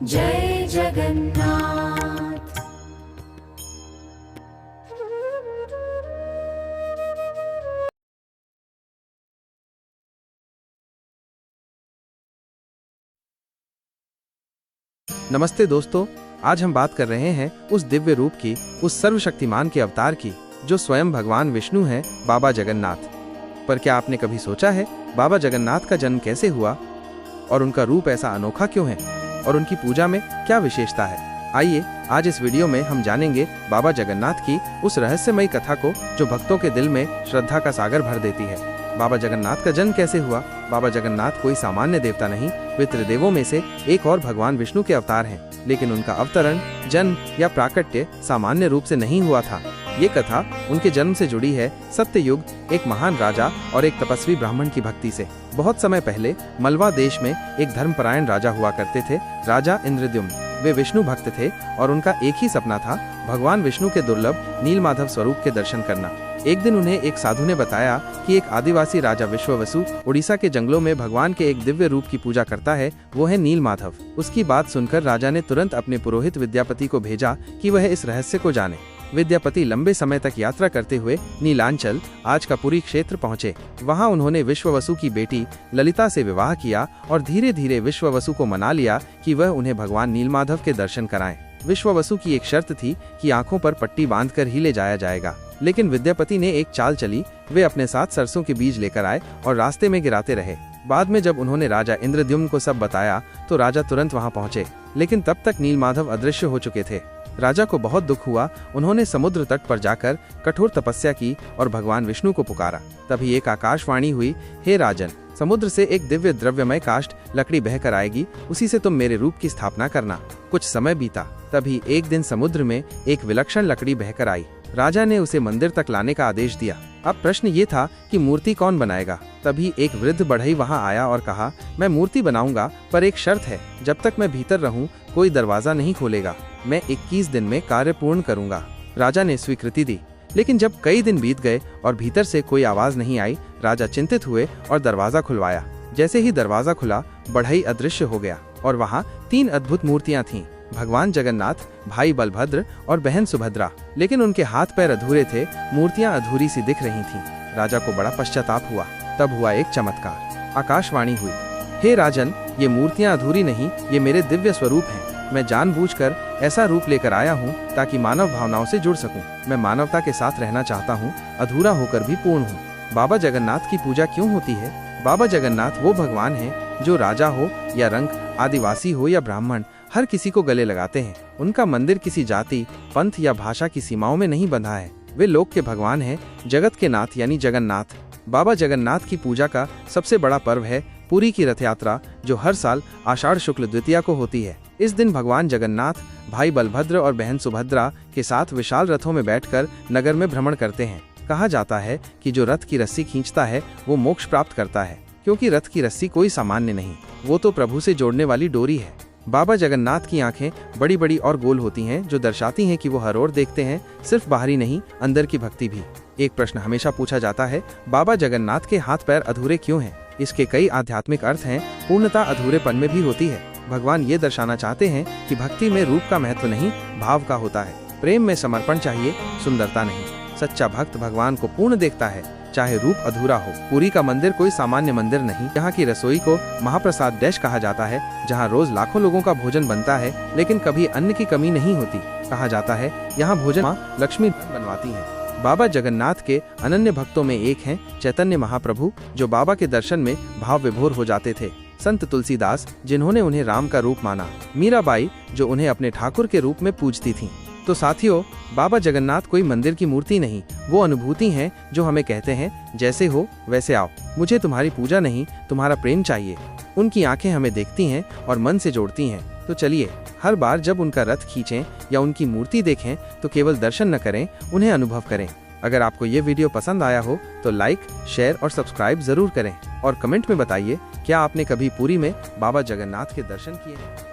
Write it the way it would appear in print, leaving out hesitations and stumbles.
जय जगन्नाथ। नमस्ते दोस्तों, आज हम बात कर रहे हैं उस दिव्य रूप की, उस सर्वशक्तिमान के अवतार की, जो स्वयं भगवान विष्णु हैं, बाबा जगन्नाथ। पर क्या आपने कभी सोचा है बाबा जगन्नाथ का जन्म कैसे हुआ और उनका रूप ऐसा अनोखा क्यों है और उनकी पूजा में क्या विशेषता है? आइए आज इस वीडियो में हम जानेंगे बाबा जगन्नाथ की उस रहस्यमयी कथा को जो भक्तों के दिल में श्रद्धा का सागर भर देती है। बाबा जगन्नाथ का जन्म कैसे हुआ? बाबा जगन्नाथ कोई सामान्य देवता नहीं, वे त्रिदेवों में से एक और भगवान विष्णु के अवतार हैं। लेकिन उनका अवतरण, जन्म या प्राकट्य सामान्य रूप से नहीं हुआ था। ये कथा उनके जन्म से जुड़ी है सत्ययुग, एक महान राजा और एक तपस्वी ब्राह्मण की भक्ति से। बहुत समय पहले मलवा देश में एक धर्मपरायण राजा हुआ करते थे, राजा इंद्रद्युम्न। वे विष्णु भक्त थे और उनका एक ही सपना था, भगवान विष्णु के दुर्लभ नीलमाधव स्वरूप के दर्शन करना। एक दिन उन्हें एक साधु ने बताया कि एक आदिवासी राजा विश्ववसु उड़ीसा के जंगलों में भगवान के एक दिव्य रूप की पूजा करता है, वो है नीलमाधव। उसकी बात सुनकर राजा ने तुरंत अपने पुरोहित विद्यापति को भेजा कि वह इस रहस्य को जाने। विद्यापति लंबे समय तक यात्रा करते हुए नीलांचल, आज का पुरी क्षेत्र पहुँचे। वहाँ उन्होंने विश्ववसु की बेटी ललिता से विवाह किया और धीरे धीरे विश्ववसु को मना लिया कि वह उन्हें भगवान नीलमाधव के दर्शन कराएं। विश्ववसु की एक शर्त थी कि आंखों पर पट्टी बांधकर ही ले जाया जाएगा। लेकिन विद्यापति ने एक चाल चली, वे अपने साथ सरसों के बीज लेकर आए और रास्ते में गिराते रहे। बाद में जब उन्होंने राजा इंद्रद्युम्न को सब बताया तो राजा तुरंत वहां पहुंचे, लेकिन तब तक नीलमाधव अदृश्य हो चुके थे। राजा को बहुत दुख हुआ। उन्होंने समुद्र तट पर जाकर कठोर तपस्या की और भगवान विष्णु को पुकारा। तभी एक आकाशवाणी हुई, हे राजन, समुद्र से एक दिव्य द्रव्यमय काष्ठ लकड़ी बहकर आएगी, उसी से तुम मेरे रूप की स्थापना करना। कुछ समय बीता, तभी एक दिन समुद्र में एक विलक्षण लकड़ी बहकर आई। राजा ने उसे मंदिर तक लाने का आदेश दिया। अब प्रश्न ये था कि मूर्ति कौन बनाएगा। तभी एक वृद्ध बढ़ई वहां आया और कहा, मैं मूर्ति बनाऊंगा, पर एक शर्त है, जब तक मैं भीतर रहूं कोई दरवाजा नहीं खोलेगा। मैं 21 दिन में कार्य पूर्ण करूंगा। राजा ने स्वीकृति दी। लेकिन जब कई दिन बीत गए और भीतर से कोई आवाज नहीं आई, राजा चिंतित हुए और दरवाजा खुलवाया। जैसे ही दरवाजा खुला, बढ़ई अदृश्य हो गया और वहाँ 3 अद्भुत मूर्तियां थीं, भगवान जगन्नाथ, भाई बलभद्र और बहन सुभद्रा। लेकिन उनके हाथ पैर अधूरे थे, मूर्तियां अधूरी सी दिख रही थीं। राजा को बड़ा पश्चाताप हुआ। तब हुआ एक चमत्कार। आकाशवाणी हुई, हे राजन, ये मूर्तियां अधूरी नहीं, ये मेरे दिव्य स्वरूप हैं। मैं जानबूझकर ऐसा रूप लेकर आया हूँ ताकि मानव भावनाओं से जुड़ सकूं। मैं मानवता के साथ रहना चाहता हूँ, अधूरा होकर भी पूर्ण हूँ। बाबा जगन्नाथ की पूजा क्यों होती है? बाबा जगन्नाथ वो भगवान हैं जो राजा हो या रंक, आदिवासी हो या ब्राह्मण, हर किसी को गले लगाते हैं। उनका मंदिर किसी जाति, पंथ या भाषा की सीमाओं में नहीं बंधा है। वे लोक के भगवान हैं, जगत के नाथ यानी जगन्नाथ। बाबा जगन्नाथ की पूजा का सबसे बड़ा पर्व है पुरी की रथ यात्रा, जो हर साल आषाढ़ शुक्ल द्वितीया को होती है। इस दिन भगवान जगन्नाथ भाई बलभद्र और बहन सुभद्रा के साथ विशाल रथों में बैठकर नगर में भ्रमण करते हैं। कहा जाता है कि जो रथ की रस्सी खींचता है वो मोक्ष प्राप्त करता है, क्योंकि रथ की रस्सी कोई सामान्य नहीं, वो तो प्रभु से जोड़ने वाली डोरी है। बाबा जगन्नाथ की आंखें बड़ी बड़ी और गोल होती हैं, जो दर्शाती हैं कि वो हर ओर देखते हैं, सिर्फ बाहरी नहीं, अंदर की भक्ति भी। एक प्रश्न हमेशा पूछा जाता है, बाबा जगन्नाथ के हाथ पैर अधूरे क्यों हैं? इसके कई आध्यात्मिक अर्थ हैं। पूर्णता अधूरेपन में भी होती है। भगवान ये दर्शाना चाहते हैं कि भक्ति में रूप का महत्व नहीं, भाव का होता है। प्रेम में समर्पण चाहिए, सुंदरता नहीं। सच्चा भक्त भगवान को पूर्ण देखता है, चाहे रूप अधूरा हो। पुरी का मंदिर कोई सामान्य मंदिर नहीं। यहाँ की रसोई को महाप्रसाद डैश कहा जाता है, जहाँ रोज लाखों लोगों का भोजन बनता है, लेकिन कभी अन्न की कमी नहीं होती। कहा जाता है यहाँ भोजन माँ लक्ष्मी बनवाती है। बाबा जगन्नाथ के अनन्य भक्तों में एक हैं चैतन्य महाप्रभु, जो बाबा के दर्शन में भाव विभोर हो जाते थे। संत तुलसीदास, जिन्होंने उन्हें राम का रूप माना। मीराबाई, जो उन्हें अपने ठाकुर के रूप में पूजती थीं। तो साथियों, बाबा जगन्नाथ कोई मंदिर की मूर्ति नहीं, वो अनुभूति हैं जो हमें कहते हैं, जैसे हो वैसे आओ। मुझे तुम्हारी पूजा नहीं, तुम्हारा प्रेम चाहिए। उनकी आंखें हमें देखती हैं और मन से जोड़ती हैं। तो चलिए, हर बार जब उनका रथ खींचें या उनकी मूर्ति देखें तो केवल दर्शन न करें, उन्हें अनुभव करें। अगर आपको ये वीडियो पसंद आया हो तो लाइक, शेयर और सब्सक्राइब जरूर करें और कमेंट में बताइए, क्या आपने कभी पुरी में बाबा जगन्नाथ के दर्शन किए हैं?